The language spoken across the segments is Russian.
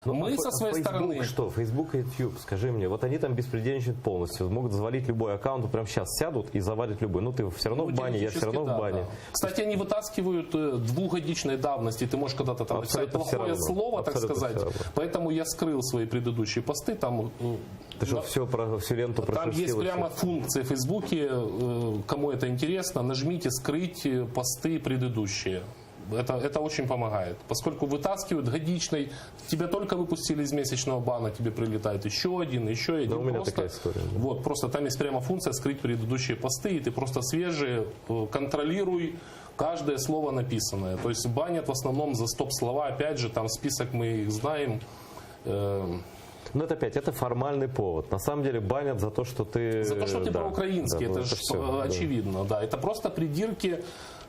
Мы со своей стороны... Что? Facebook и YouTube, скажи мне, вот они там беспредельничают полностью, могут завалить любой аккаунт, прямо сейчас сядут и завалят любой. Ну ты все равно в бане, я все равно в бане. Кстати, они вытаскивают двухгодичной давности, ты можешь когда-то там написать плохое слово, так сказать. Поэтому я скрыл свои предыдущие посты. Там, ты что, всю ленту там есть прямо функция в Фейсбуке, кому это интересно, нажмите «Скрыть посты предыдущие». Это очень помогает, поскольку вытаскивают годичный, тебя только выпустили из месячного бана, тебе прилетает еще один. Но у меня просто, такая история. Да. Вот, просто там есть прямо функция «Скрыть предыдущие посты», и ты просто свежие, контролируй каждое слово написанное. То есть банят в основном за стоп-слова, опять же, там список мы их знаем. Но это опять, это формальный повод. На самом деле банят за то, что ты... За то, что ты проукраинский, это же очевидно. Да. Это просто придирки.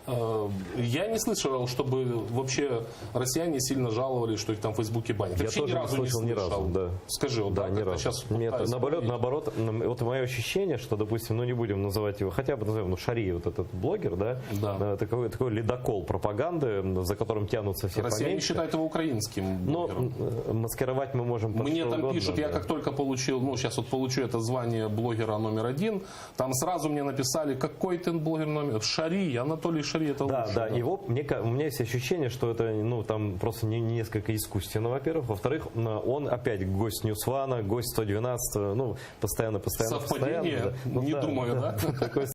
Я не слышал, чтобы вообще россияне сильно жаловались, что их там в Фейсбуке банят. Я вообще тоже ни разу не слышал. Ни разу, да. Скажи, вот, да, ни разу. Сейчас нет, наоборот, вот мое ощущение, что, допустим, ну не будем называть его, хотя бы назовем, ну Шарий, вот этот блогер, да. Такой ледокол пропаганды, за которым тянутся все россияне поменьше. считают его украинским блогером. Но маскировать мы можем под Мне что там угодно, пишут, да. я как только получил, ну сейчас вот получу это звание блогера номер 1, там сразу мне написали, какой ты блогер номер, Шарий, Анатолий Шарий, это лучше. Да, его, у меня есть ощущение, что это, ну, там просто несколько искусственно, во-первых. Во-вторых, он опять гость Ньюсвана, гость 112, ну, постоянно. Совпадение? Да. Не думаю, да? Такой